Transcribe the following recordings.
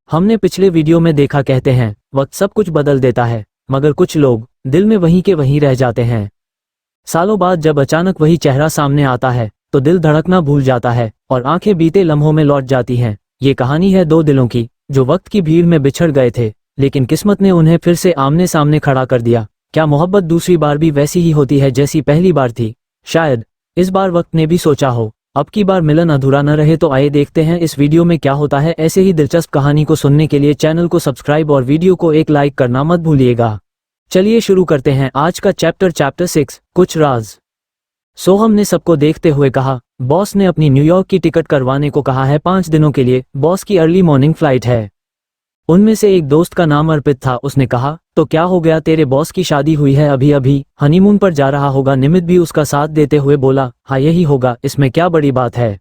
हमने पिछले वीडियो में देखा, कहते हैं वक्त सब कुछ बदल देता है, मगर कुछ लोग दिल में वहीं के वहीं रह जाते हैं। सालों बाद जब अचानक वही चेहरा सामने आता है तो दिल धड़कना भूल जाता है और आंखें बीते लम्हों में लौट जाती हैं। ये कहानी है दो दिलों की जो वक्त की भीड़ में बिछड़ गए थे, लेकिन किस्मत ने उन्हें फिर से आमने सामने खड़ा कर दिया। क्या मोहब्बत दूसरी बार भी वैसी ही होती है जैसी पहली बार थी? शायद इस बार वक्त ने भी सोचा हो अब की बार मिलन अधूरा न रहे। तो आइए देखते हैं इस वीडियो में क्या होता है। ऐसे ही दिलचस्प कहानी को सुनने के लिए चैनल को सब्सक्राइब और वीडियो को एक लाइक करना मत भूलिएगा। चलिए शुरू करते हैं आज का चैप्टर 6, कुछ राज। सोहम ने सबको देखते हुए कहा, बॉस ने अपनी न्यूयॉर्क की टिकट करवाने को कहा है 5 दिनों के लिए। बॉस की अर्ली मॉर्निंग फ्लाइट है। उनमें से एक दोस्त का नाम अर्पित था। उसने कहा, तो क्या हो गया, तेरे बॉस की शादी हुई है अभी अभी, हनीमून पर जा रहा होगा। निमित भी उसका साथ देते हुए बोला, हाँ यही होगा, इसमें क्या बड़ी बात है।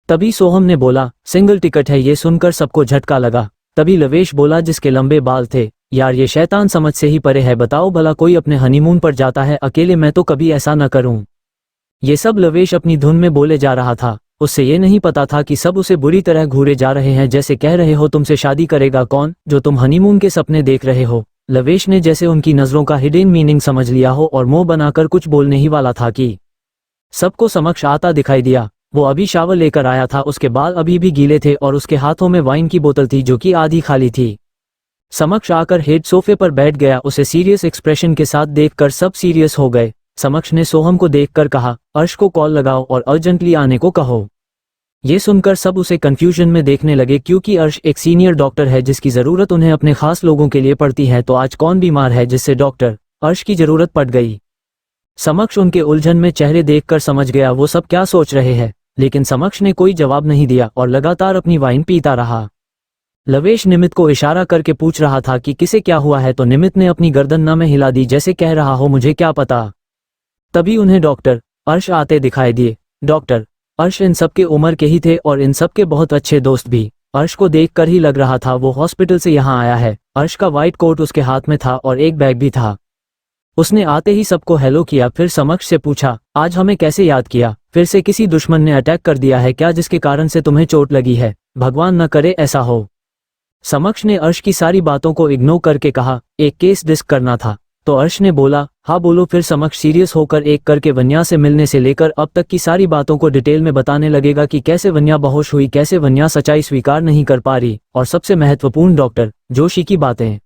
तभी सोहम ने बोला, सिंगल टिकट है। ये सुनकर सबको झटका लगा। तभी लवेश बोला, जिसके लंबे बाल थे, यार ये शैतान समझ से ही परे है। बताओ भला कोई अपने हनीमून पर जाता है अकेले? मैं तो कभी ऐसा न करूं। ये सब लवेश अपनी धुन में बोले जा रहा था। उससे ये नहीं पता था कि सब उसे बुरी तरह घूरे जा रहे हैं, जैसे कह रहे हो तुमसे शादी करेगा कौन, जो तुम हनीमून के सपने देख रहे हो। लवेश ने जैसे उनकी नजरों का हिडन मीनिंग समझ लिया हो और मुंह बनाकर कुछ बोलने ही वाला था कि सबको समक्ष आता दिखाई दिया। वो अभी शावर लेकर आया था, उसके बाल अभी भी गीले थे और उसके हाथों में वाइन की बोतल थी जो कि आधी खाली थी। समक्ष आकर हेड सोफे पर बैठ गया। उसे सीरियस एक्सप्रेशन के साथ देखकर सब सीरियस हो गए। समक्ष ने सोहम को देखकर कहा, अर्श को कॉल लगाओ और अर्जेंटली आने को कहो। ये सुनकर सब उसे कंफ्यूजन में देखने लगे, क्योंकि अर्श एक सीनियर डॉक्टर है जिसकी जरूरत उन्हें अपने खास लोगों के लिए पड़ती है। तो आज कौन बीमार है जिससे डॉक्टर अर्श की जरूरत पड़ गई? समक्ष उनके उलझन में चेहरे देखकर समझ गया वो सब क्या सोच रहे हैं, लेकिन समक्ष ने कोई जवाब नहीं दिया और लगातार अपनी वाइन पीता रहा। लवेश निमित को इशारा करके पूछ रहा था कि किसे क्या हुआ है, तो निमित ने अपनी गर्दन न में हिला दी जैसे कह रहा हो मुझे क्या पता। तभी उन्हें डॉक्टर अर्श आते दिखाई दिए। डॉक्टर अर्श इन सबके उम्र के ही थे और इन सबके बहुत अच्छे दोस्त भी। अर्श को देखकर ही लग रहा था वो हॉस्पिटल से यहाँ आया है। अर्श का वाइट कोट उसके हाथ में था और एक बैग भी था। उसने आते ही सबको हेलो किया, फिर समक्ष से पूछा, आज हमें कैसे याद किया? फिर से किसी दुश्मन ने अटैक कर दिया है क्या, जिसके कारण से तुम्हें चोट लगी है? भगवान न करे ऐसा हो। समक्ष ने अर्श की सारी बातों को इग्नोर करके कहा, एक केस डिस्क करना था। तो अर्श ने बोला, हाँ बोलो। फिर समक्ष सीरियस होकर एक करके वन्या से मिलने से लेकर अब तक की सारी बातों को डिटेल में बताने लगेगा कि कैसे वन्या बेहोश हुई, कैसे वन्या सच्चाई स्वीकार नहीं कर पा रही, और सबसे महत्वपूर्ण डॉक्टर जोशी की बातें।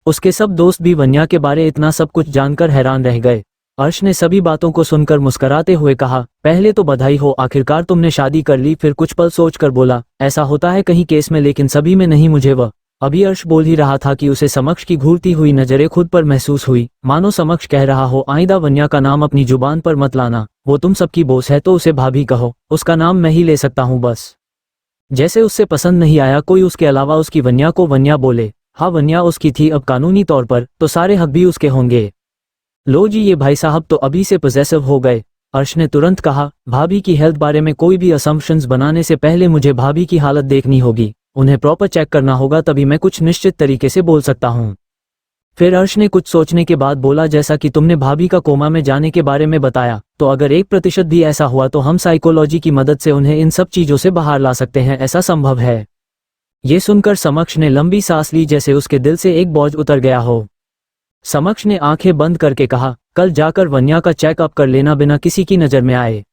उसके सब दोस्त भी वन्या के बारे इतना सब कुछ जानकर हैरान रह गए। अर्श ने सभी बातों को सुनकर मुस्कुराते हुए कहा, पहले तो बधाई हो, आखिरकार तुमने शादी कर ली। फिर कुछ पल सोचकर बोला, ऐसा होता है कहीं केस में, लेकिन सभी में नहीं, मुझे वह। अभी अर्श बोल ही रहा था कि उसे समक्ष की घूरती हुई नजरें खुद पर महसूस हुई, मानो समक्ष कह रहा हो, आइंदा वन्या का नाम अपनी जुबान पर मत लाना। वो तुम सबकी बॉस है तो उसे भाभी कहो, उसका नाम मैं ही ले सकता हूँ बस। जैसे उससे पसंद नहीं आया कोई उसके अलावा उसकी वन्या को वन्या बोले। हाँ वन्या उसकी थी अब कानूनी तौर पर, तो सारे हक भी उसके होंगे। लो जी, ये भाई साहब तो अभी से पॉसेसिव हो गए। अर्श ने तुरंत कहा, भाभी की हेल्थ बारे में कोई भी असम्पशंस बनाने से पहले मुझे भाभी की हालत देखनी होगी, उन्हें प्रॉपर चेक करना होगा, तभी मैं कुछ निश्चित तरीके से बोल सकता हूँ। फिर अर्श ने कुछ सोचने के बाद बोला, जैसा कि तुमने भाभी का कोमा में जाने के बारे में बताया, तो अगर 1% भी ऐसा हुआ तो हम साइकोलॉजी की मदद से उन्हें इन सब चीजों से बाहर ला सकते हैं, ऐसा संभव है। ये सुनकर समक्ष ने लंबी सांस ली, जैसे उसके दिल से एक बोझ उतर गया हो। समक्ष ने आंखें बंद करके कहा, कल जाकर वन्या का चेकअप कर लेना बिना किसी की नजर में आए।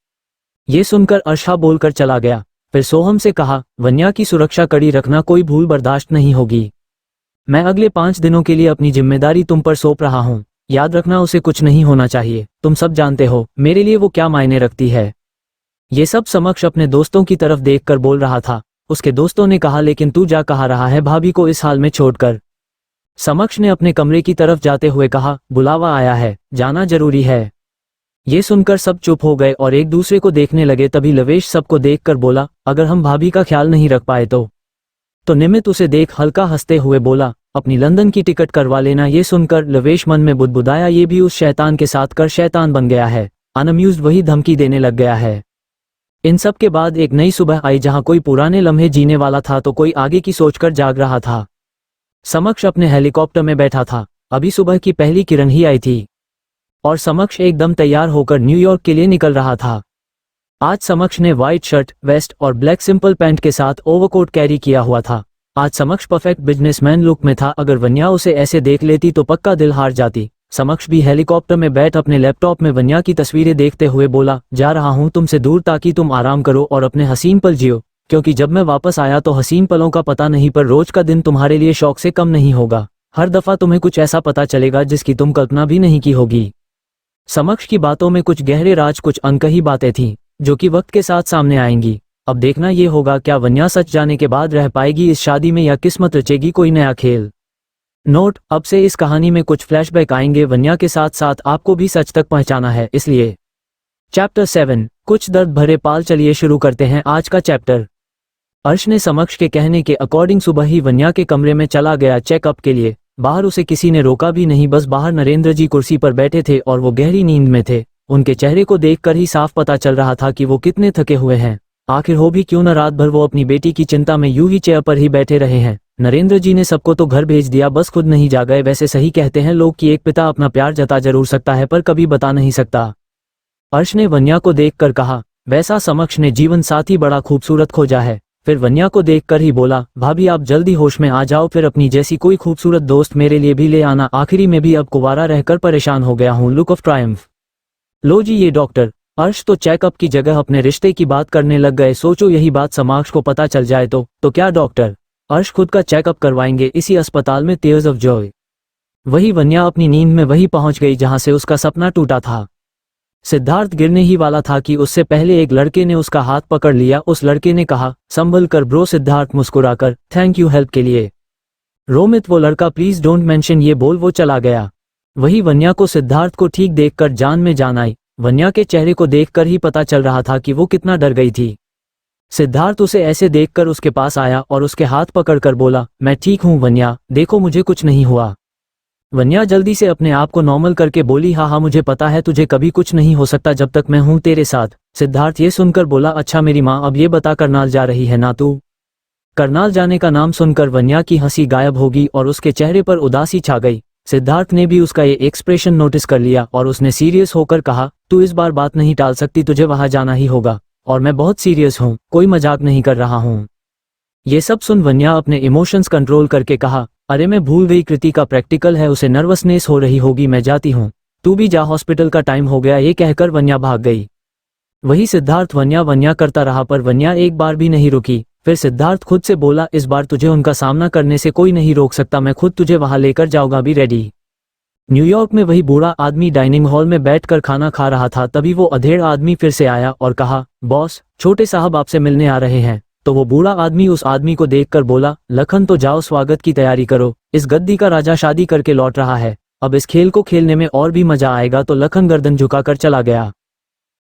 ये सुनकर अर्श बोलकर चला गया। फिर सोहम से कहा, वन्या की सुरक्षा कड़ी रखना, कोई भूल बर्दाश्त नहीं होगी। मैं अगले 5 दिनों के लिए अपनी जिम्मेदारी तुम पर सौंप रहा हूँ। याद रखना उसे कुछ नहीं होना चाहिए। तुम सब जानते हो मेरे लिए वो क्या मायने रखती है। ये सब समक्ष अपने दोस्तों की तरफ देखकर बोल रहा था। उसके दोस्तों ने कहा, लेकिन तू जा कहा रहा है भाभी को इस हाल में छोड़कर? समक्ष ने अपने कमरे की तरफ जाते हुए कहा, बुलावा आया है, जाना जरूरी है। ये सुनकर सब चुप हो गए और एक दूसरे को देखने लगे। तभी लवेश सबको देखकर बोला, अगर हम भाभी का ख्याल नहीं रख पाए तो निमित उसे देख हल्का हंसते हुए बोला, अपनी लंदन की टिकट करवा लेना। ये सुनकर लवेश मन में बुदबुदाया, ये भी उस शैतान के साथ कर शैतान बन गया है। अनअम्यूज्ड वही धमकी देने लग गया है। इन सब के बाद एक नई सुबह आई, जहां कोई पुराने लम्हे जीने वाला था तो कोई आगे की सोचकर जाग रहा था। समक्ष अपने हेलीकॉप्टर में बैठा था। अभी सुबह की पहली किरण ही आई थी और समक्ष एकदम तैयार होकर न्यूयॉर्क के लिए निकल रहा था। आज समक्ष ने व्हाइट शर्ट, वेस्ट और ब्लैक सिंपल पैंट के साथ ओवरकोट कैरी किया हुआ था। आज समक्ष परफेक्ट बिजनेसमैन लुक में था। अगर वन्या उसे ऐसे देख लेती तो पक्का दिल हार जाती। समक्ष भी हेलीकॉप्टर में बैठ अपने लैपटॉप में वन्या की तस्वीरें देखते हुए बोला, जा रहा हूँ तुमसे दूर ताकि तुम आराम करो और अपने हसीन पल जियो, क्योंकि जब मैं वापस आया तो हसीन पलों का पता नहीं, पर रोज का दिन तुम्हारे लिए शौक से कम नहीं होगा। हर दफा तुम्हें कुछ ऐसा पता चलेगा जिसकी तुम कल्पना भी नहीं की होगी। समक्ष की बातों में कुछ गहरे राज, कुछ अनकही बातें थीं जो कि वक्त के साथ सामने आएंगी। अब देखना ये होगा क्या वन्या सच जाने के बाद रह पाएगी इस शादी में या किस्मत रचेगी कोई नया खेल। नोट, अब से इस कहानी में कुछ फ्लैशबैक आएंगे। वन्या के साथ साथ आपको भी सच तक पहुंचाना है, इसलिए चैप्टर 7 कुछ दर्द भरे पाल। चलिए शुरू करते हैं आज का चैप्टर। अर्श ने समक्ष के कहने के अकॉर्डिंग सुबह ही वन्या के कमरे में चला गया चेकअप के लिए। बाहर उसे किसी ने रोका भी नहीं, बस बाहर नरेंद्र जी कुर्सी पर बैठे थे और वो गहरी नींद में थे। उनके चेहरे को देखकर ही साफ पता चल रहा था कि वो कितने थके हुए हैं। आखिर हो भी क्यों न, रात भर वो अपनी बेटी की चिंता में यूं ही चेयर पर ही बैठे रहे हैं। नरेंद्र जी ने सबको तो घर भेज दिया, बस खुद नहीं जा गए। वैसे सही कहते हैं लोग कि एक पिता अपना प्यार जता जरूर सकता है पर कभी बता नहीं सकता। अर्श ने वन्या को देखकर कहा। वैसा समक्ष ने जीवन साथी बड़ा खूबसूरत खोजा है। फिर वन्या को देखकर ही बोला, भाभी आप जल्दी होश में आ जाओ, फिर अपनी जैसी कोई खूबसूरत दोस्त मेरे लिए भी ले आना। आखिरी में भी अब कुंवारा रहकर परेशान हो गया हूँ। Look of triumph. लो जी ये डॉक्टर। अर्श तो चेकअप की जगह अपने रिश्ते की बात करने लग गए। सोचो यही बात समक्ष को पता चल जाए तो क्या डॉक्टर अर्श खुद का चेकअप करवाएंगे इसी अस्पताल में। Tears of Joy. वही वन्या अपनी नींद में वही पहुंच गई जहां से उसका सपना टूटा था। सिद्धार्थ गिरने ही वाला था कि उससे पहले एक लड़के ने उसका हाथ पकड़ लिया। उस लड़के ने कहा, संभल कर ब्रो। सिद्धार्थ मुस्कुराकर, थैंक यू हेल्प के लिए। रोमित वो लड़का, प्लीज डोंट मेंशन, ये बोल वो चला गया। वही वन्या को सिद्धार्थ को ठीक देखकर जान में जान आई। वन्या के चेहरे को देखकर ही पता चल रहा था कि वो कितना डर गई थी। सिद्धार्थ उसे ऐसे देखकर उसके पास आया और उसके हाथ पकड़कर बोला, मैं ठीक हूँ वन्या, देखो मुझे कुछ नहीं हुआ। वन्या जल्दी से अपने आप को नॉर्मल करके बोली, हाँ हाँ मुझे पता है, तुझे कभी कुछ नहीं हो सकता जब तक मैं हूँ तेरे साथ। सिद्धार्थ ये सुनकर बोला, अच्छा मेरी माँ, अब ये बता करनाल जा रही है ना तू? करनाल जाने का नाम सुनकर वन्या की हंसी गायब होगी और उसके चेहरे पर उदासी छा गई। सिद्धार्थ ने भी उसका ये एक्सप्रेशन नोटिस कर लिया और उसने सीरियस होकर कहा, तू इस बार बात नहीं टाल सकती, तुझे वहां जाना ही होगा और मैं बहुत सीरियस हूँ, कोई मजाक नहीं कर रहा हूँ। ये सब सुन वन्या अपने इमोशंस कंट्रोल करके कहा, अरे मैं भूल गई, कृति का प्रैक्टिकल है, उसे नर्वसनेस हो रही होगी, मैं जाती हूँ, तू भी जा, हॉस्पिटल का टाइम हो गया। ये कहकर वन्या भाग गई। वही सिद्धार्थ वन्या वन्या करता रहा पर वन्या एक बार भी नहीं रुकी। फिर सिद्धार्थ खुद से बोला, इस बार तुझे उनका सामना करने से कोई नहीं रोक सकता, मैं खुद तुझे वहां लेकर जाऊंगा, भी रेडी। न्यूयॉर्क में वही बूढ़ा आदमी डाइनिंग हॉल में बैठकर खाना खा रहा था। तभी वो अधेड़ आदमी फिर से आया और कहा, बॉस छोटे साहब आपसे मिलने आ रहे हैं। तो वो बूढ़ा आदमी उस आदमी को देखकर बोला, लखन तो जाओ स्वागत की तैयारी करो, इस गद्दी का राजा शादी करके लौट रहा है, अब इस खेल को खेलने में और भी मजा आएगा। तो लखन गर्दन झुकाकर चला गया।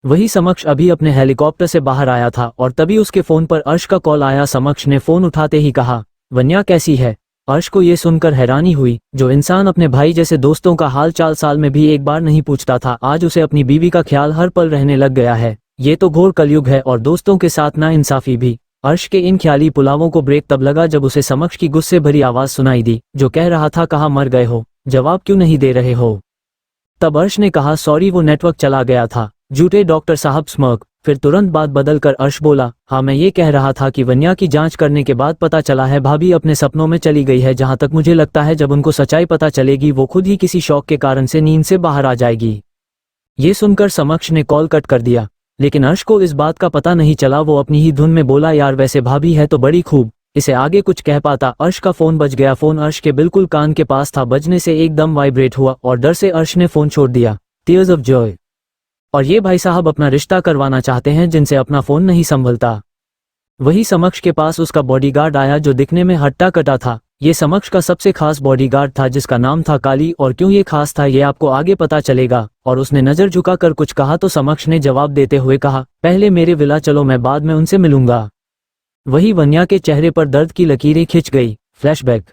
वही समक्ष अभी अपने हेलीकॉप्टर से बाहर आया था और तभी उसके फोन पर अर्श का कॉल आया। समक्ष ने फोन उठाते ही कहा, वन्या कैसी है? अर्श को ये सुनकर हैरानी हुई। जो इंसान अपने भाई जैसे दोस्तों का हाल चाल साल में भी एक बार नहीं पूछता था, आज उसे अपनी बीवी का ख्याल हर पल रहने लग गया है। ये तो घोर कलयुग है और दोस्तों के साथ ना इंसाफी भी। अर्श के इन ख्याली पुलावों को ब्रेक तब लगा जब उसे समक्ष की गुस्से भरी आवाज सुनाई दी, जो कह रहा था, कहाँ मर गए हो, जवाब क्यों नहीं दे रहे हो? तब अर्श ने कहा, सॉरी वो नेटवर्क चला गया था। झूठे डॉक्टर साहब स्मर्क। फिर तुरंत बात बदल कर अर्श बोला, हाँ मैं ये कह रहा था कि वन्या की जांच करने के बाद पता चला है भाभी अपने सपनों में चली गई है। जहां तक मुझे लगता है जब उनको सच्चाई पता चलेगी वो खुद ही किसी शौक के कारण से नींद से बाहर आ जाएगी। ये सुनकर समक्ष ने कॉल कट कर दिया, लेकिन अर्श को इस बात का पता नहीं चला। वो अपनी ही धुन में बोला, यार वैसे भाभी है तो बड़ी खूब। इसे आगे कुछ कह पाता, अर्श का फोन बज गया। फोन अर्श के बिल्कुल कान के पास था, बजने से एकदम वाइब्रेट हुआ और डर से अर्श ने फोन छोड़ दिया। Tears of Joy. और ये भाई साहब अपना रिश्ता करवाना चाहते हैं जिनसे अपना फोन नहीं संभलता। वही समक्ष के पास उसका बॉडीगार्ड आया जो दिखने में हट्टा कटा था। ये समक्ष का सबसे खास बॉडीगार्ड था जिसका नाम था काली, और क्यों ये खास था ये आपको आगे पता चलेगा। और उसने नजर झुकाकर कुछ कहा तो समक्ष ने जवाब देते हुए कहा, पहले मेरे विला चलो, मैं बाद में उनसे मिलूंगा। वही वन्या के चेहरे पर दर्द की लकीरें खिंच गई। फ्लैशबैक।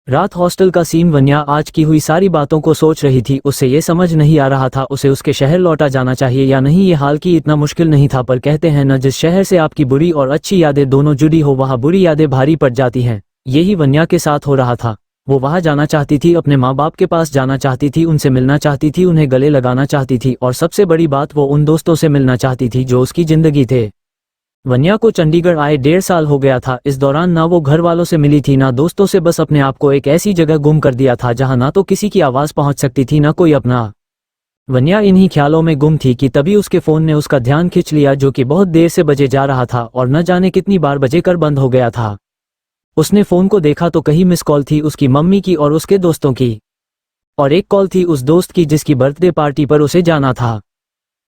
रात हॉस्टल का सीन। वन्या आज की हुई सारी बातों को सोच रही थी। उसे ये समझ नहीं आ रहा था उसे उसके शहर लौटा जाना चाहिए या नहीं। ये हाल की इतना मुश्किल नहीं था, पर कहते हैं न, जिस शहर से आपकी बुरी और अच्छी यादें दोनों जुड़ी हो वहाँ बुरी यादें भारी पड़ जाती हैं। यही वन्या के साथ हो रहा था। वो वहाँ जाना चाहती थी, अपने माँ बाप के पास जाना चाहती थी, उनसे मिलना चाहती थी, उन्हें गले लगाना चाहती थी, और सबसे बड़ी बात वो उन दोस्तों से मिलना चाहती थी जो उसकी जिंदगी थे। वन्या को चंडीगढ़ आए 1.5 साल हो गया था। इस दौरान ना वो घर वालों से मिली थी ना दोस्तों से, बस अपने आप को एक ऐसी जगह गुम कर दिया था जहां ना तो किसी की आवाज पहुंच सकती थी ना कोई अपना। वन्या इन्हीं ख्यालों में गुम थी कि तभी उसके फोन ने उसका ध्यान खींच लिया, जो कि बहुत देर से बजे जा रहा था और न जाने कितनी बार बजे कर बंद हो गया था। उसने फोन को देखा तो कहीं मिस कॉल थी उसकी मम्मी की और उसके दोस्तों की, और एक कॉल थी उस दोस्त की जिसकी बर्थडे पार्टी पर उसे जाना था।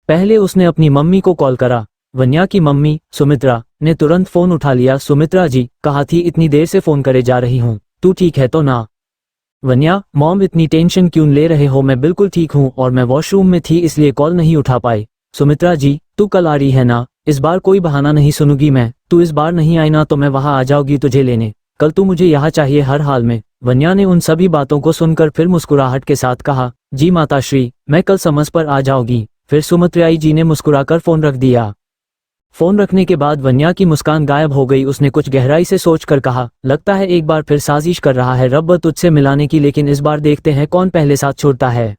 पहले उसने अपनी मम्मी को कॉल करा। वन्या की मम्मी सुमित्रा ने तुरंत फोन उठा लिया। सुमित्रा जी, कहा थी इतनी देर से फोन करे जा रही हूँ, तू ठीक है तो ना? वन्या, मॉम इतनी टेंशन क्यों ले रहे हो, मैं बिल्कुल ठीक हूँ और मैं वॉशरूम में थी इसलिए कॉल नहीं उठा पाई। सुमित्रा जी, तू कल आ रही है ना? इस बार कोई बहाना नहीं सुनूंगी मैं, तू इस बार नहीं आई ना तो मैं वहां आ जाऊंगी तुझे लेने। कल तू मुझे यहाँ चाहिए हर हाल में। वन्या ने उन सभी बातों को सुनकर फिर मुस्कुराहट के साथ कहा, जी माताश्री, मैं कल समझ पर आ जाऊंगी। फिर सुमित्राई जी ने मुस्कुराकर फोन रख दिया। फोन रखने के बाद वन्या की मुस्कान गायब हो गई। उसने कुछ गहराई से सोचकर कहा, लगता है एक बार फिर साजिश कर रहा है रब तुझसे मिलाने की, लेकिन इस बार देखते हैं कौन पहले साथ छोड़ता है।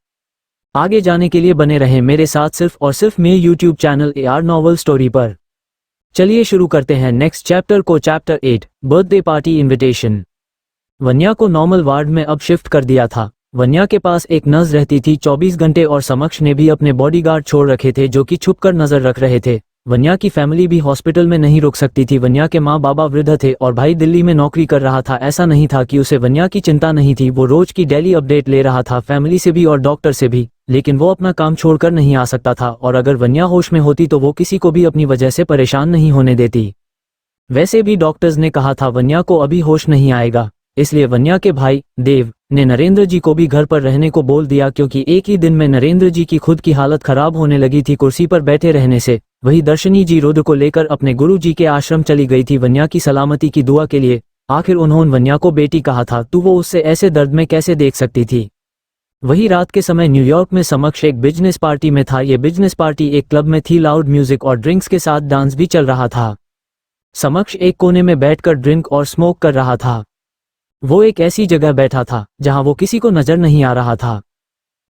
आगे जाने के लिए बने रहें मेरे साथ सिर्फ और सिर्फ मेरे YouTube channel AR novel story पर। चलिए शुरू करते हैं नेक्स्ट चैप्टर को। Chapter 8, birthday party invitation. Vanya को नॉर्मल वार्ड में अब शिफ्ट कर दिया था। वन्या के पास एक नर्स रहती थी 24 घंटे और समक्ष ने भी अपने बॉडीगार्ड छोड़ रखे थे जो कि छुपकर नजर रख रहे थे। वन्या की फैमिली भी हॉस्पिटल में नहीं रुक सकती थी। वन्या के माँ बाबा वृद्ध थे और भाई दिल्ली में नौकरी कर रहा था। ऐसा नहीं था कि उसे वन्या की चिंता नहीं थी, वो रोज की डेली अपडेट ले रहा था फैमिली से भी और डॉक्टर से भी, लेकिन वो अपना काम छोड़कर नहीं आ सकता था और अगर वन्या होश में होती तो वो किसी को भी अपनी वजह से परेशान नहीं होने देती। वैसे भी डॉक्टर्स ने कहा था वन्या को अभी होश नहीं आएगा, इसलिए वन्या के भाई देव ने नरेंद्र जी को भी घर पर रहने को बोल दिया, क्योंकि एक ही दिन में नरेंद्र जी की खुद की हालत खराब होने लगी थी कुर्सी पर बैठे रहने से। वही दर्शनी जी रुद्र को लेकर अपने गुरु जी के आश्रम चली गई थी वन्या की सलामती की दुआ के लिए। आखिर उन्होंने वन्या को बेटी कहा था तो वो उससे ऐसे दर्द में कैसे देख सकती थी। वही रात के समय न्यूयॉर्क में समक्ष एक बिजनेस पार्टी में था। ये बिजनेस पार्टी एक क्लब में थी। लाउड म्यूजिक और ड्रिंक्स के साथ डांस भी चल रहा था। समक्ष एक कोने में बैठकर ड्रिंक और स्मोक कर रहा था। वो एक ऐसी जगह बैठा था जहां वो किसी को नजर नहीं आ रहा था।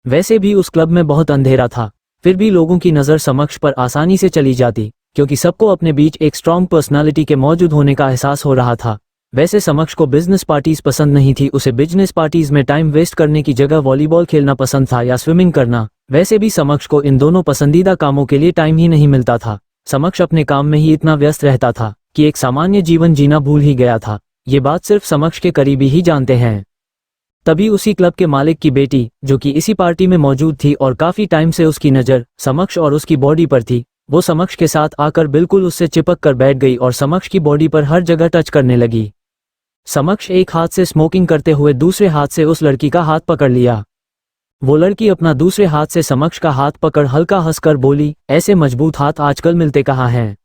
वैसे भी उस क्लब में बहुत अंधेरा था, फिर भी लोगों की नजर समक्ष पर आसानी से चली जाती, क्योंकि सबको अपने बीच एक स्ट्रॉन्ग पर्सनालिटी के मौजूद होने का एहसास हो रहा था। वैसे समक्ष को बिजनेस पार्टीज पसंद नहीं थी। उसे बिजनेस पार्टीज में टाइम वेस्ट करने की जगह वॉलीबॉल खेलना पसंद था या स्विमिंग करना। वैसे भी समक्ष को इन दोनों पसंदीदा कामों के लिए टाइम ही नहीं मिलता था। समक्ष अपने काम में ही इतना व्यस्त रहता था कि एक सामान्य जीवन जीना भूल ही गया था। ये बात सिर्फ समक्ष के करीबी ही जानते हैं। तभी उसी क्लब के मालिक की बेटी, जो कि इसी पार्टी में मौजूद थी और काफी टाइम से उसकी नजर समक्ष और उसकी बॉडी पर थी, वो समक्ष के साथ आकर बिल्कुल उससे चिपक कर बैठ गई और समक्ष की बॉडी पर हर जगह टच करने लगी। समक्ष एक हाथ से स्मोकिंग करते हुए दूसरे हाथ से उस लड़की का हाथ पकड़ लिया। वो लड़की अपना दूसरे हाथ से समक्ष का हाथ पकड़ हल्का हंसकर बोली, ऐसे मजबूत हाथ आजकल मिलते कहाँ हैं?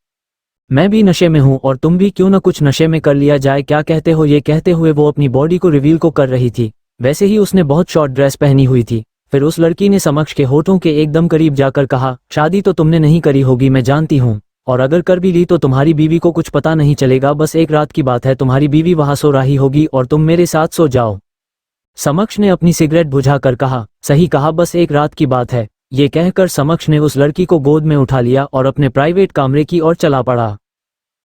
मैं भी नशे में हूं और तुम भी क्यों न कुछ नशे में कर लिया जाए, क्या कहते हो? ये कहते हुए वो अपनी बॉडी को रिवील को कर रही थी। वैसे ही उसने बहुत शॉर्ट ड्रेस पहनी हुई थी। फिर उस लड़की ने समक्ष के होठों के एकदम करीब जाकर कहा, शादी तो तुमने नहीं करी होगी, मैं जानती हूँ, और अगर कर भी ली तो तुम्हारी बीवी को कुछ पता नहीं चलेगा। बस एक रात की बात है, तुम्हारी बीवी वहां सो रही होगी और तुम मेरे साथ सो जाओ। समक्ष ने अपनी सिगरेट बुझाकर कहा, सही कहा, बस एक रात की बात है। ये कहकर समक्ष ने उस लड़की को गोद में उठा लिया और अपने प्राइवेट कमरे की ओर चला पड़ा।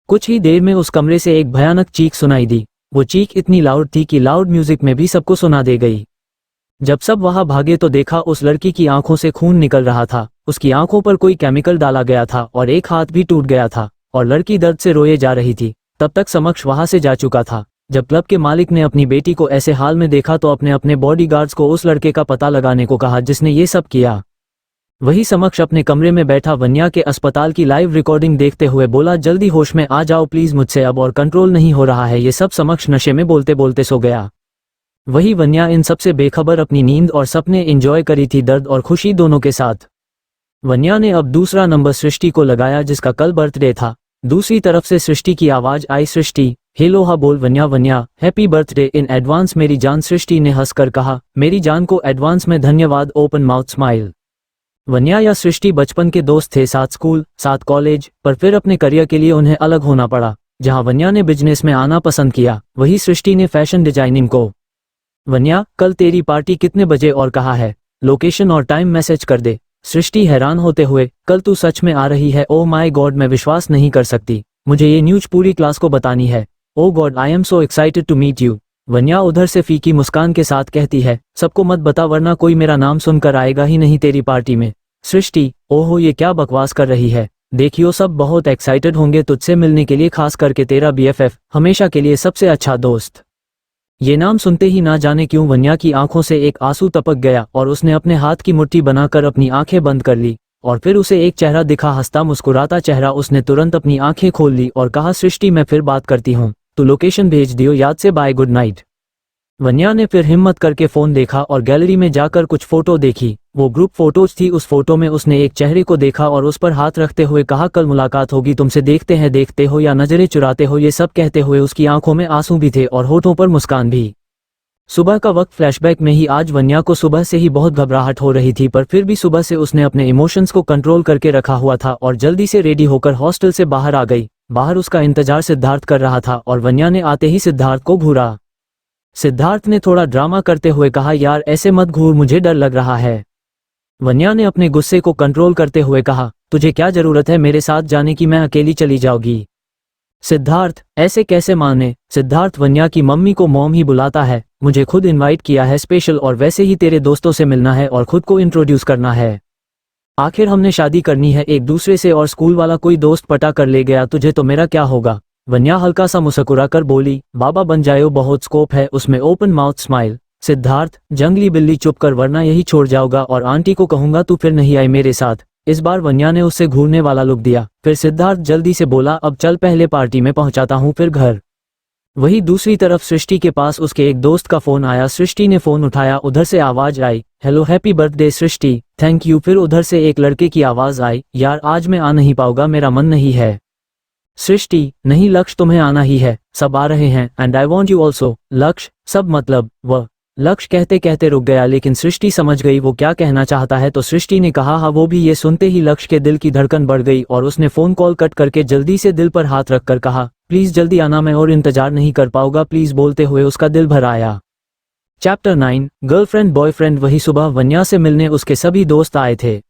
कुछ ही देर में उस कमरे से एक भयानक चीख सुनाई दी। वो चीख इतनी लाउड थी कि लाउड म्यूजिक में भी सबको सुना दे गई। जब सब वहां भागे तो देखा उस लड़की की आंखों से खून निकल रहा था। उसकी आंखों पर कोई केमिकल डाला गया था और एक हाथ भी टूट गया था और लड़की दर्द से रोए जा रही थी। तब तक समक्ष वहां से जा चुका था। जब क्लब के मालिक ने अपनी बेटी को ऐसे हाल में देखा तो अपने अपने बॉडीगार्ड्स को उस लड़के का पता लगाने को कहा जिसने ये सब किया। वही समक्ष अपने कमरे में बैठा वन्या के अस्पताल की लाइव रिकॉर्डिंग देखते हुए बोला, जल्दी होश में आ जाओ प्लीज, मुझसे अब और कंट्रोल नहीं हो रहा है। ये सब समक्ष नशे में बोलते बोलते सो गया। वही वन्या इन सबसे बेखबर अपनी नींद और सपने एंजॉय करी थी, दर्द और खुशी दोनों के साथ। वन्या ने अब दूसरा नंबर सृष्टि को लगाया जिसका कल बर्थडे था। दूसरी तरफ से सृष्टि की आवाज आई, सृष्टि हेलो हा बोल वन्या। वन्या, हैप्पी बर्थडे इन एडवांस मेरी जान। सृष्टि ने हंसकर कहा, मेरी जान को एडवांस में धन्यवाद। Open mouth smile. वन्या या सृष्टि बचपन के दोस्त थे, साथ स्कूल साथ कॉलेज, पर फिर अपने करियर के लिए उन्हें अलग होना पड़ा। जहां वन्या ने बिजनेस में आना पसंद किया, वही सृष्टि ने फैशन डिजाइनिंग को। वन्या, कल तेरी पार्टी कितने बजे और कहाँ है? लोकेशन और टाइम मैसेज कर दे। सृष्टि हैरान होते हुए, कल तू सच में आ रही है? ओह माय गॉड, मैं विश्वास नहीं कर सकती। मुझे ये न्यूज पूरी क्लास को बतानी है। Oh God, I am so excited to meet you. Vanya उधर से फीकी मुस्कान के साथ कहती है, सबको मत बता वरना कोई मेरा नाम सुनकर आएगा ही नहीं तेरी पार्टी में। सृष्टि, ओहो ये क्या बकवास कर रही है। देखियो सब बहुत एक्साइटेड होंगे तुझसे मिलने के लिए, खास करके तेरा BFF, हमेशा के लिए सबसे अच्छा दोस्त। ये नाम सुनते ही ना जाने क्यों वन्या की आंखों से एक आंसू टपक गया और उसने अपने हाथ की मुट्ठी बनाकर अपनी आंखें बंद कर ली और फिर उसे एक चेहरा दिखा, हंसता मुस्कुराता चेहरा। उसने तुरंत अपनी आंखें खोल ली और कहा, सृष्टि मैं फिर बात करती हूँ, तो लोकेशन भेज दियो याद से, बाय गुड नाइट। वन्या ने फिर हिम्मत करके फोन देखा और गैलरी में जाकर कुछ फोटो देखी। वो ग्रुप फोटोज थी। उस फोटो में उसने एक चेहरे को देखा और उस पर हाथ रखते हुए कहा, कल मुलाकात होगी तुमसे, देखते हैं देखते हो या नजरें चुराते हो। ये सब कहते हुए उसकी आंखों में आंसू भी थे और होठों पर मुस्कान भी। सुबह का वक्त फ्लैशबैक में ही आज वन्या को सुबह से ही बहुत घबराहट हो रही थी, पर फिर भी सुबह से उसने अपने इमोशंस को कंट्रोल करके रखा हुआ था और जल्दी से रेडी होकर हॉस्टल से बाहर आ गई। बाहर उसका इंतजार सिद्धार्थ कर रहा था और वन्या ने आते ही सिद्धार्थ को घूरा। सिद्धार्थ ने थोड़ा ड्रामा करते हुए कहा, यार ऐसे मत घूर, मुझे डर लग रहा है। वन्या ने अपने गुस्से को कंट्रोल करते हुए कहा, तुझे क्या जरूरत है मेरे साथ जाने की, मैं अकेली चली जाऊंगी। सिद्धार्थ, ऐसे कैसे माने। सिद्धार्थ, वन्या की मम्मी को मॉम ही बुलाता है, मुझे खुद इनवाइट किया है स्पेशल, और वैसे ही तेरे दोस्तों से मिलना है और खुद को इंट्रोड्यूस करना है। आखिर हमने शादी करनी है एक दूसरे से और स्कूल वाला कोई दोस्त पटा कर ले गया तुझे तो मेरा क्या होगा। वन्या हल्का सा मुस्कुरा कर बोली, बाबा बन जाओ, बहुत स्कोप है उसमें, ओपन माउथ स्माइल। सिद्धार्थ, जंगली बिल्ली चुप कर वरना यही छोड़ जाऊंगा और आंटी को कहूंगा तू फिर नहीं आई मेरे साथ। इस बार वन्या ने उससे घूरने वाला लुक दिया। फिर सिद्धार्थ जल्दी से बोला, अब चल पहले पार्टी में पहुंचाता हूं फिर घर। वही दूसरी तरफ सृष्टि के पास उसके एक दोस्त का फोन आया। सृष्टि ने फोन उठाया, उधर से आवाज आई, hello happy birthday Srishti, thank you. फिर उधर से एक लड़के की आवाज आई, यार आज मैं आ नहीं पाऊंगा, मेरा मन नहीं है। सृष्टि, नहीं लक्ष्य तुम्हें आना ही है, सब आ रहे हैं and I want you also. लक्ष्य, सब मतलब वह। लक्ष्य कहते कहते रुक गया, लेकिन सृष्टि समझ गई वो क्या कहना चाहता है, तो सृष्टि ने कहा हाँ वो भी। ये सुनते ही लक्ष्य के दिल की धड़कन बढ़ गई और उसने फोन कॉल कट करके जल्दी से दिल पर हाथ रखकर कहा, प्लीज जल्दी आना, मैं और इंतजार नहीं कर पाऊंगा प्लीज, बोलते हुए उसका दिल भर आया। Chapter 9, girlfriend boyfriend. वही सुबह वन्या से मिलने उसके सभी दोस्त आए थे।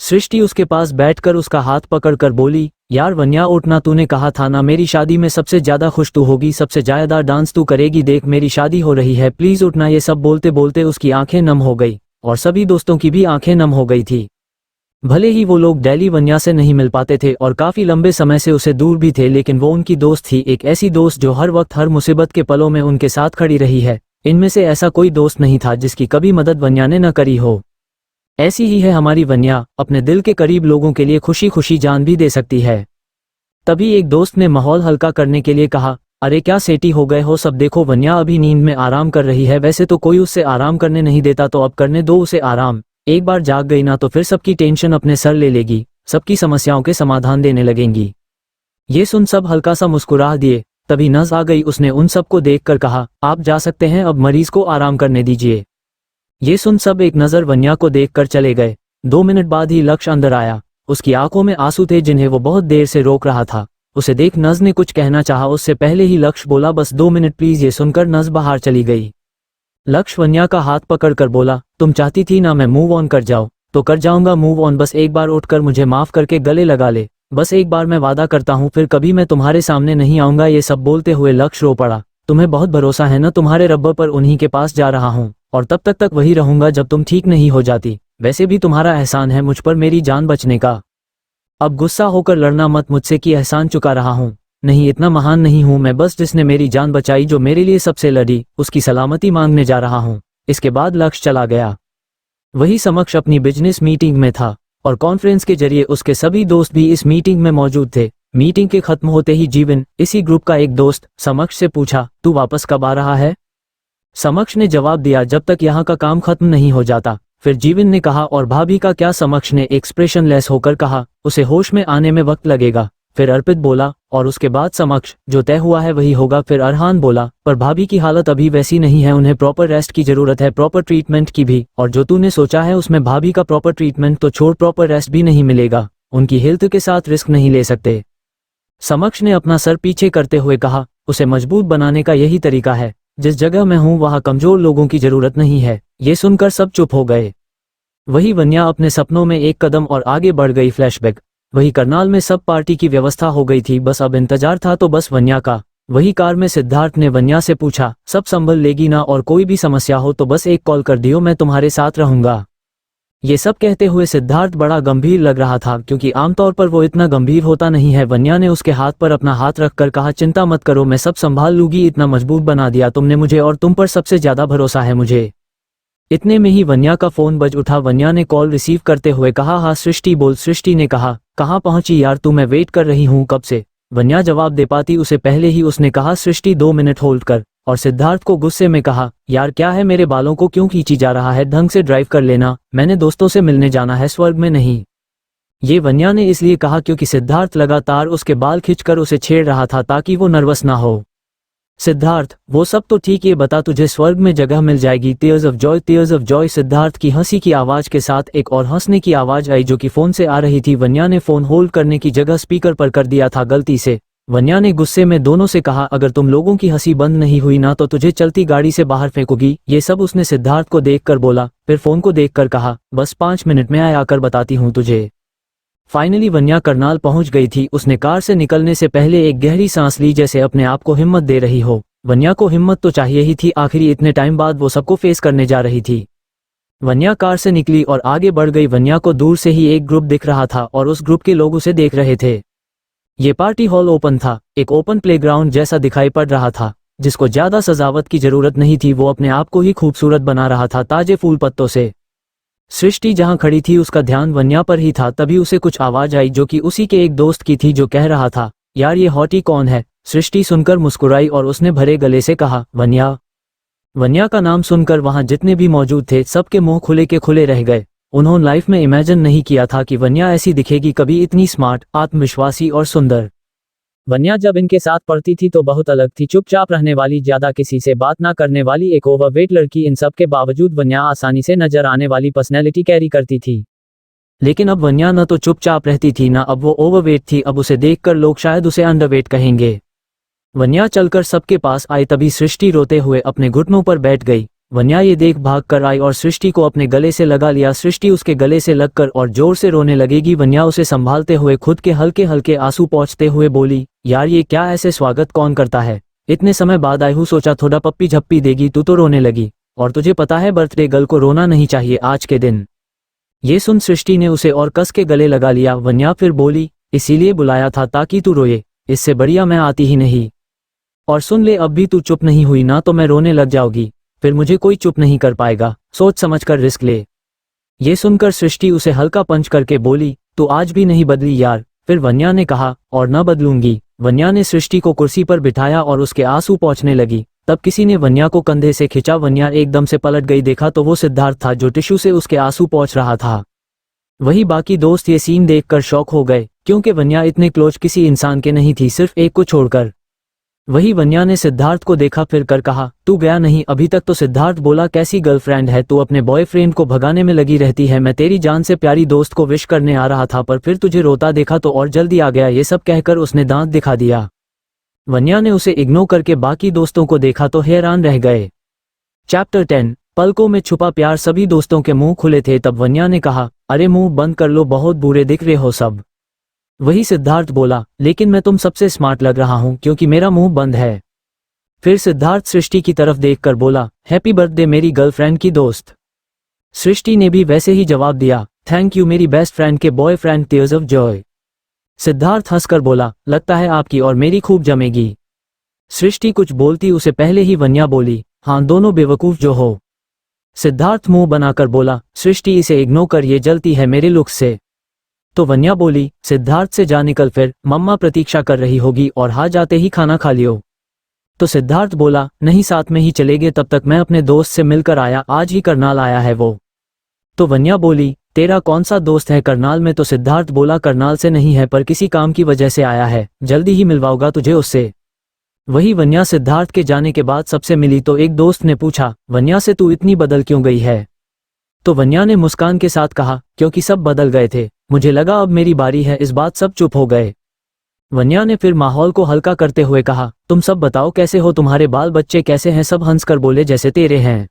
सृष्टि उसके पास बैठकर उसका हाथ पकड़कर बोली, यार वन्या उठना, तूने कहा था ना मेरी शादी में सबसे ज्यादा खुश तू होगी, सबसे ज्यादा डांस तू करेगी, देख मेरी शादी हो रही है, प्लीज उठना। ये सब बोलते बोलते उसकी आंखें नम हो गई और सभी दोस्तों की भी आंखें नम हो गई थी। भले ही वो लोग डेली वन्या से नहीं मिल पाते थे और काफी लंबे समय से उसे दूर भी थे, लेकिन वो उनकी दोस्त थी, एक ऐसी दोस्त जो हर वक्त हर मुसीबत के पलों में उनके साथ खड़ी रही है। इनमें से ऐसा कोई दोस्त नहीं था जिसकी कभी मदद वन्या ने न करी हो। ऐसी ही है हमारी वन्या, अपने दिल के करीब लोगों के लिए खुशी खुशी जान भी दे सकती है। तभी एक दोस्त ने माहौल हल्का करने के लिए कहा, अरे क्या सेठी हो गए हो सब, देखो वन्या अभी नींद में आराम कर रही है, वैसे तो कोई उससे आराम करने नहीं देता, तो अब करने दो उसे आराम। एक बार जाग गई ना तो फिर सबकी टेंशन अपने सर ले लेगी, सबकी समस्याओं के समाधान देने लगेंगी। ये सुन सब हल्का सा मुस्कुरा दिए। तभी नज आ गई, उसने उन सबको देखकर कहा, आप जा सकते हैं, अब मरीज को आराम करने दीजिए। ये सुन सब एक नजर वन्या को देखकर चले गए। 2 मिनट बाद ही लक्ष्य अंदर आया। उसकी आंखों में आंसू थे जिन्हें वो बहुत देर से रोक रहा था। उसे देख नज ने कुछ कहना चाहा, उससे पहले ही लक्ष्य बोला, बस 2 मिनट प्लीज। ये सुनकर नज बाहर चली गई। लक्ष्य वन्या का हाथ पकड़कर बोला, तुम चाहती थी ना मैं मूव ऑन कर जाऊं, तो कर जाऊंगा मूव ऑन, बस एक बार उठकर मुझे माफ करके गले लगा ले, बस एक बार, मैं वादा करता हूं फिर कभी मैं तुम्हारे सामने नहीं आऊंगा। ये सब बोलते हुए लक्ष्य रो पड़ा। तुम्हें बहुत भरोसा है ना तुम्हारे रब्ब पर, उन्हीं के पास जा रहा हूं और तब तक वही रहूंगा जब तुम ठीक नहीं हो जाती। वैसे भी तुम्हारा एहसान है मुझ पर मेरी जान बचने का। अब गुस्सा होकर लड़ना मत मुझसे कि एहसान चुका रहा हूं। नहीं, इतना महान नहीं हूं मैं, बस जिसने मेरी जान बचाई, जो मेरे लिए सबसे लड़ी, उसकी सलामती मांगने जा रहा हूं। इसके बाद लक्ष्य चला गया। वही समक्ष अपनी बिजनेस मीटिंग में था और कॉन्फ्रेंस के जरिए उसके सभी दोस्त भी इस मीटिंग में मौजूद थे। मीटिंग के खत्म होते ही जीवन, इसी ग्रुप का एक दोस्त, समक्ष से पूछा, तू वापस कब आ रहा है? समक्ष ने जवाब दिया, जब तक यहाँ का काम खत्म नहीं हो जाता। फिर जीवन ने कहा, और भाभी का क्या? समक्ष ने एक्सप्रेशन लेस होकर कहा, उसे होश में आने में वक्त लगेगा। फिर अर्पित बोला, और उसके बाद समक्ष, जो तय हुआ है वही होगा। फिर अरहान बोला, पर भाभी की हालत अभी वैसी नहीं है, उन्हें प्रॉपर रेस्ट की जरूरत है, प्रॉपर ट्रीटमेंट की भी, और जो तूने सोचा है उसमें भाभी का प्रॉपर ट्रीटमेंट तो छोड़, प्रॉपर रेस्ट भी नहीं मिलेगा, उनकी हेल्थ के साथ रिस्क नहीं ले सकते। समक्ष ने अपना सर पीछे करते हुए कहा, उसे मजबूत बनाने का यही तरीका है, जिस जगह मैं हूँ वहाँ कमजोर लोगों की जरूरत नहीं है। ये सुनकर सब चुप हो गए। वही वन्या अपने सपनों में एक कदम और आगे बढ़ गई। फ्लैशबैक। वही करनाल में सब पार्टी की व्यवस्था हो गई थी, बस अब इंतजार था तो बस वन्या का। वही कार में सिद्धार्थ ने वन्या से पूछा, सब संभल लेगी ना, और कोई भी समस्या हो तो बस एक कॉल कर दियो, मैं तुम्हारे साथ रहूंगा। ये सब कहते हुए सिद्धार्थ बड़ा गंभीर लग रहा था, क्योंकि आमतौर पर वो इतना गंभीर होता नहीं है। वन्या ने उसके हाथ पर अपना हाथ रखकर कहा, चिंता मत करो, मैं सब संभाल लूंगी, इतना मजबूत बना दिया तुमने मुझे, और तुम पर सबसे ज्यादा भरोसा है मुझे। इतने में ही वन्या का फोन बज उठा। वन्या ने कॉल रिसीव करते हुए कहा, हाँ सृष्टि बोल। सृष्टि ने कहा, कहाँ पहुंची यार तू, मैं वेट कर रही हूँ कब से। वन्या जवाब दे पाती उसे पहले ही उसने कहा, सृष्टि 2 मिनट होल्ड कर। और सिद्धार्थ को गुस्से में कहा, यार क्या है, मेरे बालों को क्यों खींची जा रहा है, ढंग से ड्राइव कर लेना, मैंने दोस्तों से मिलने जाना है, स्वर्ग में नहीं। ये वन्या ने इसलिए कहा क्योंकि सिद्धार्थ लगातार उसके बाल खींचकर उसे छेड़ रहा था ताकि वो नर्वस ना हो। सिद्धार्थ, वो सब तो ठीक, ये बता तुझे स्वर्ग में जगह मिल जाएगी। Tears of Joy, tears of Joy. Siddharth की हंसी की आवाज के साथ एक और हंसने की आवाज आई जो कि फोन से आ रही थी। वन्या ने फोन होल्ड करने की जगह स्पीकर पर कर दिया था गलती से। वन्या ने गुस्से में दोनों से कहा, अगर तुम लोगों की हंसी बंद नहीं हुई ना तो तुझे चलती गाड़ी से बाहर फेंकूंगी। ये सब उसने सिद्धार्थ को देखकर बोला, फिर फोन को देखकर कहा, बस 5 मिनट में आकर बताती हूँ तुझे। फाइनली वन्या करनाल पहुंच गई थी। उसने कार से निकलने से पहले एक गहरी सांस ली, जैसे अपने आप को हिम्मत दे रही हो। वन्या को हिम्मत तो चाहिए ही थी, आखिर इतने टाइम बाद वो सबको फेस करने जा रही थी। वन्या कार से निकली और आगे बढ़ गई। वन्या को दूर से ही एक ग्रुप दिख रहा था और उस ग्रुप के लोग उसे देख रहे थे। ये पार्टी हॉल ओपन था, एक ओपन प्लेग्राउंड जैसा दिखाई पड़ रहा था, जिसको ज्यादा सजावट की जरूरत नहीं थी, वो अपने आप को ही खूबसूरत बना रहा था ताजे फूल पत्तों से। सृष्टि जहां खड़ी थी उसका ध्यान वन्या पर ही था। तभी उसे कुछ आवाज आई जो कि उसी के एक दोस्त की थी, जो कह रहा था, यार ये हॉटी कौन है। सृष्टि सुनकर मुस्कुराई और उसने भरे गले से कहा, वन्या। वन्या का नाम सुनकर वहां जितने भी मौजूद थे सबके मुंह खुले के खुले रह गए। उन्होंने लाइफ में इमेजिन नहीं किया था कि वन्या ऐसी दिखेगी कभी, इतनी स्मार्ट, आत्मविश्वासी और सुंदर। वन्या जब इनके साथ पढ़ती थी तो बहुत अलग थी, चुपचाप रहने वाली, ज्यादा किसी से बात ना करने वाली, एक ओवरवेट लड़की। इन सब के बावजूद वन्या आसानी से नजर आने वाली पर्सनैलिटी कैरी करती थी। लेकिन अब वन्या न तो चुपचाप रहती थी, ना अब वो ओवरवेट थी। अब उसे देखकर लोग शायद उसे अंडरवेट कहेंगे। वन्या चलकर सबके पास आई, तभी सृष्टि रोते हुए अपने घुटनों पर बैठ गई। वन्या ये देख भाग कर आई और सृष्टि को अपने गले से लगा लिया। सृष्टि उसके गले से लगकर और जोर से रोने लगेगी। वन्या उसे संभालते हुए खुद के हल्के हल्के आंसू पोंछते हुए बोली, यार ये क्या, ऐसे स्वागत कौन करता है, इतने समय बाद आई हूँ, सोचा थोड़ा पप्पी झप्पी देगी, तू तो रोने लगी। और तुझे पता है बर्थडे गर्ल को रोना नहीं चाहिए आज के दिन। ये सुन सृष्टि ने उसे और कस के गले लगा लिया। वन्या फिर बोली, इसीलिए बुलाया था ताकि तू रोए, इससे बढ़िया मैं आती ही नहीं। और सुन ले, अब भी तू चुप नहीं हुई ना तो मैं रोने लग जाऊंगी, फिर मुझे कोई चुप नहीं कर पाएगा, सोच समझ कर रिस्क ले। ये सुनकर सृष्टि उसे हल्का पंच करके बोली, तू आज भी नहीं बदली यार। फिर वन्या ने कहा, और न बदलूंगी। वन्या ने सृष्टि को कुर्सी पर बिठाया और उसके आंसू पोंछने लगी। तब किसी ने वन्या को कंधे से खिंचा। वन्या एकदम से पलट गई, देखा तो वो सिद्धार्थ था जो टिश्यू से उसके आंसू पोंछ रहा था। वही बाकी दोस्त ये सीन देखकर शॉक हो गए, क्योंकि वन्या इतने क्लोज किसी इंसान के नहीं थी, सिर्फ एक को छोड़कर। वही वन्या ने सिद्धार्थ को देखा, फिर कर कहा, तू गया नहीं अभी तक? तो सिद्धार्थ बोला, कैसी गर्लफ्रेंड है तू, अपने बॉयफ्रेंड को भगाने में लगी रहती है, मैं तेरी जान से प्यारी दोस्त को विश करने आ रहा था, पर फिर तुझे रोता देखा तो और जल्दी आ गया। ये सब कहकर उसने दांत दिखा दिया। वन्या ने उसे इग्नोर करके बाकी दोस्तों को देखा तो हैरान रह गए। चैप्टर 10, पलकों में छुपा प्यार। सभी दोस्तों के मुंह खुले थे। तब वन्या ने कहा, अरे मुंह बंद कर लो, बहुत बुरे दिख रहे हो सब। वही सिद्धार्थ बोला, लेकिन मैं तुम सबसे स्मार्ट लग रहा हूं क्योंकि मेरा मुंह बंद है। फिर सिद्धार्थ सृष्टि की तरफ देखकर बोला, हैप्पी बर्थडे मेरी गर्लफ्रेंड की दोस्त। सृष्टि ने भी वैसे ही जवाब दिया, थैंक यू मेरी बेस्ट फ्रेंड के boyfriend, tears of Joy. Siddharth हंसकर बोला, लगता है आपकी और मेरी खूब जमेगी। सृष्टि कुछ बोलती उससे पहले ही वन्या बोली, हाँ दोनों बेवकूफ जो हो। सिद्धार्थ मुंह बनाकर बोला, सृष्टि इसे इग्नोर कर, ये जलती है मेरे लुक से। तो वन्या बोली, सिद्धार्थ से जा निकल, फिर मम्मा प्रतीक्षा कर रही होगी और हां जाते ही खाना खा लियो। तो सिद्धार्थ बोला, नहीं साथ में ही चलेगे, तब तक मैं अपने दोस्त से मिलकर आया, आज ही करनाल आया है वो। तो वन्या बोली, तेरा कौन सा दोस्त है करनाल में? तो सिद्धार्थ बोला, करनाल से नहीं है पर किसी काम की वजह से आया है, जल्दी ही मिलवाऊंगा तुझे उससे। वही वन्या सिद्धार्थ के जाने के बाद सबसे मिली तो एक दोस्त ने पूछा, वन्या से तू इतनी बदल क्यों गई है? तो वन्या ने मुस्कान के साथ कहा, क्योंकि सब बदल गए थे, मुझे लगा अब मेरी बारी है। इस बात सब चुप हो गए। वन्या ने फिर माहौल को हल्का करते हुए कहा, तुम सब बताओ कैसे हो, तुम्हारे बाल बच्चे कैसे हैं? सब हंसकर बोले, जैसे तेरे हैं।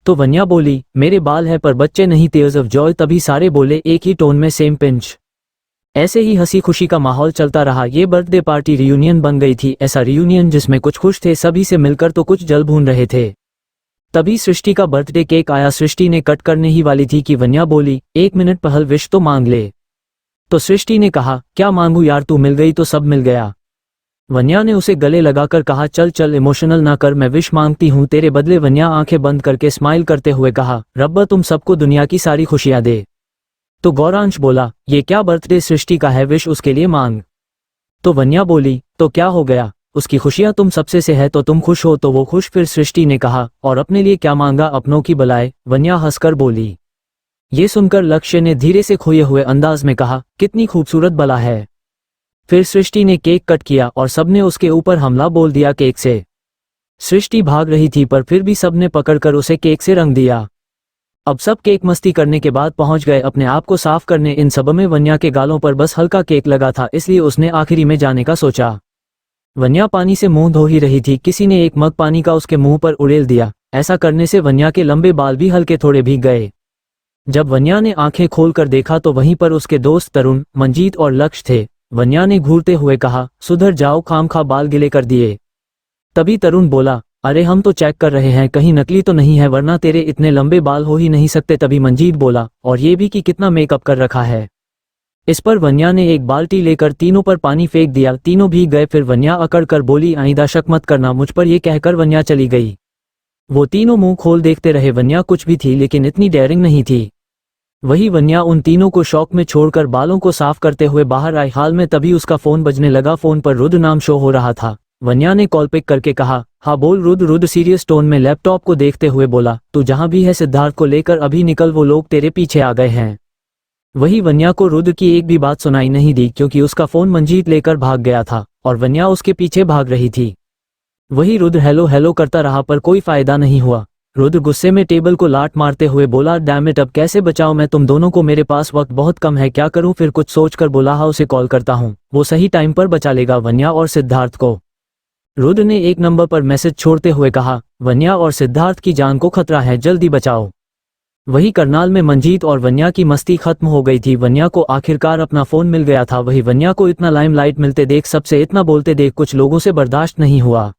तो वन्या बोली, मेरे बाल है पर बच्चे नहीं, टीयर्स ऑफ जॉय। तभी सारे बोले एक ही टोन में, सेम पिंच। ऐसे ही हंसी खुशी का माहौल चलता रहा। ये बर्थडे पार्टी रियूनियन बन गई थी, ऐसा रियूनियन जिसमें कुछ खुश थे सभी से मिलकर तो कुछ जल भून रहे थे। तभी सृष्टि का बर्थडे केक आया। सृष्टि ने कट करने ही वाली थी कि वन्या बोली, 1 मिनट पहल विश तो मांग ले। तो सृष्टि ने कहा, क्या मांगू यार, तू मिल गई तो सब मिल गया। वन्या ने उसे गले लगाकर कहा, चल चल इमोशनल ना कर, मैं विश मांगती हूँ तेरे बदले। वन्या आंखें बंद करके स्माइल करते हुए कहा, रब्बा तुम सबको दुनिया की सारी खुशियां दे। तो गौरांश बोला, ये क्या बर्थडे सृष्टि का है, विश उसके लिए मांग। तो वन्या बोली, तो क्या हो गया, उसकी खुशियां तुम सबसे से है तो तुम खुश हो तो वो खुश। फिर सृष्टि ने कहा, और अपने लिए क्या मांगा, अपनों की बलाए। वन्या हंसकर बोली। ये सुनकर लक्ष्य ने धीरे से खोए हुए अंदाज में कहा, कितनी खूबसूरत बला है। फिर सृष्टि ने केक कट किया और सबने उसके ऊपर हमला बोल दिया केक से। सृष्टि भाग रही थी पर फिर भी सबने पकड़कर उसे केक से रंग दिया। अब सब केक मस्ती करने के बाद पहुंच गए अपने आप को साफ करने। इन सब में वन्या के गालों पर बस हल्का केक लगा था, इसलिए उसने आखिरी में जाने का सोचा। वन्या पानी से मुंह धो ही रही थी, किसी ने एक मग पानी का उसके मुंह पर उड़ेल दिया। ऐसा करने से वन्या के लंबे बाल भी हल्के थोड़े भीग गए। जब वन्या ने आंखें खोलकर देखा तो वहीं पर उसके दोस्त तरुण, मंजीत और लक्ष्य थे। वन्या ने घूरते हुए कहा, सुधर जाओ, खामखा बाल गिले कर दिए। तभी तरुण बोला, अरे हम तो चेक कर रहे हैं कहीं नकली तो नहीं है, वरना तेरे इतने लंबे बाल हो ही नहीं सकते। तभी मंजीत बोला, और ये भी कि कितना मेकअप कर रखा है। इस पर वन्या ने एक बाल्टी लेकर तीनों पर पानी फेंक दिया, तीनों भीग गए। फिर वन्या अकड़ कर बोली, आइंदा शक मत करना मुझ पर। ये कहकर वन्या चली गई। वो तीनों मुंह खोल देखते रहे। वन्या कुछ भी थी लेकिन इतनी डेयरिंग नहीं थी। वही वन्या उन तीनों को शौक में छोड़कर बालों को साफ करते हुए बाहर आई। हाल में तभी उसका फोन बजने लगा। फोन पर रुद्र नाम शो हो रहा था। वन्या ने कॉल पिक करके कहा, हाँ बोल रुद्र। रुद्र सीरियस टोन में लैपटॉप को देखते हुए बोला, तू जहां भी है सिद्धार्थ को लेकर अभी निकल, वो लोग तेरे पीछे आ गए हैं। वही वन्या को रुद्र की एक भी बात सुनाई नहीं दी क्योंकि उसका फोन मंजीत लेकर भाग गया था और वन्या उसके पीछे भाग रही थी। वही रुद्र हेलो हेलो करता रहा पर कोई फायदा नहीं हुआ। रुद्र गुस्से में टेबल को लात मारते हुए बोला, डैम इट, अब कैसे बचाऊं मैं तुम दोनों को, मेरे पास वक्त बहुत कम है, क्या करूं। फिर कुछ सोचकर बोला, हाँ उसे कॉल करता हूं, वो सही टाइम पर बचा लेगा वन्या और सिद्धार्थ को। रुद्र ने एक नंबर पर मैसेज छोड़ते हुए कहा, वन्या और सिद्धार्थ की जान को खतरा है, जल्दी बचाओ। वही करनाल में मंजीत और वन्या की मस्ती खत्म हो गई थी। वन्या को आखिरकार अपना फोन मिल गया था। वही वन्या को इतना लाइमलाइट मिलते देख, सबसे इतना बोलते देख कुछ लोगों से बर्दाश्त नहीं हुआ।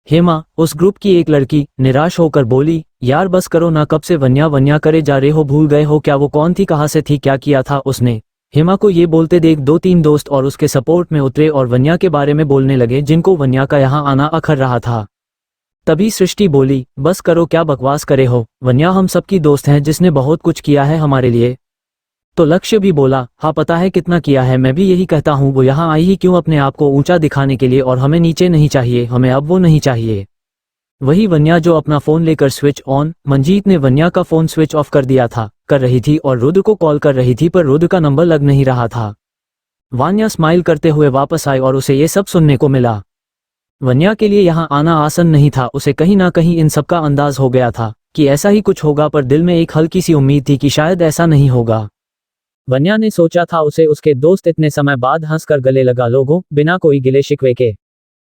हेमा, उस ग्रुप की एक लड़की, निराश होकर बोली, यार बस करो ना, कब से वन्या वन्या करे जा रहे हो, भूल गए हो क्या वो कौन थी, कहाँ से थी, क्या किया था उसने। हेमा को ये बोलते देख 2-3 दोस्त और उसके सपोर्ट में उतरे और वन्या के बारे में बोलने लगे जिनको वन्या का यहाँ आना अखर रहा था। तभी सृष्टि बोली, बस करो, क्या बकवास करे हो, वन्या हम सबकी दोस्त हैं, जिसने बहुत कुछ किया है हमारे लिए। तो लक्ष्य भी बोला, हाँ पता है कितना किया है, मैं भी यही कहता हूँ, वो यहाँ आई ही क्यों, अपने आप को ऊंचा दिखाने के लिए, और हमें नीचे नहीं चाहिए, हमें अब वो नहीं चाहिए। वही वन्या जो अपना फोन लेकर स्विच ऑन, मंजीत ने वन्या का फोन स्विच ऑफ कर दिया था, कर रही थी और रुद्र को कॉल कर रही थी पर रुद्र का नंबर लग नहीं रहा था। वन्या स्माइल करते हुए वापस आई और उसे ये सब सुनने को मिला। वन्या के लिए यहाँ आना आसान नहीं था, उसे कहीं ना कहीं इन सब का अंदाज हो गया था कि ऐसा ही कुछ होगा, पर दिल में एक हल्की सी उम्मीद थी कि शायद ऐसा नहीं होगा। वन्या ने सोचा था उसे उसके दोस्त इतने समय बाद हंसकर गले लगा लोगों, बिना कोई गिले शिकवे के।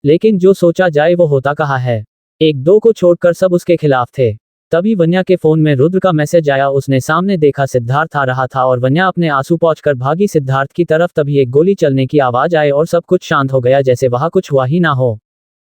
लेकिन जो सोचा जाए वो होता कहाँ है, 1-2 को छोड़कर सब उसके खिलाफ थे। तभी वन्या के फोन में रुद्र का मैसेज आया। उसने सामने देखा सिद्धार्थ आ रहा था और वन्या अपने आंसू पोंछकर भागी सिद्धार्थ की तरफ। तभी एक गोली चलने की आवाज आई और सब कुछ शांत हो गया, जैसे वहां कुछ हुआ ही ना हो।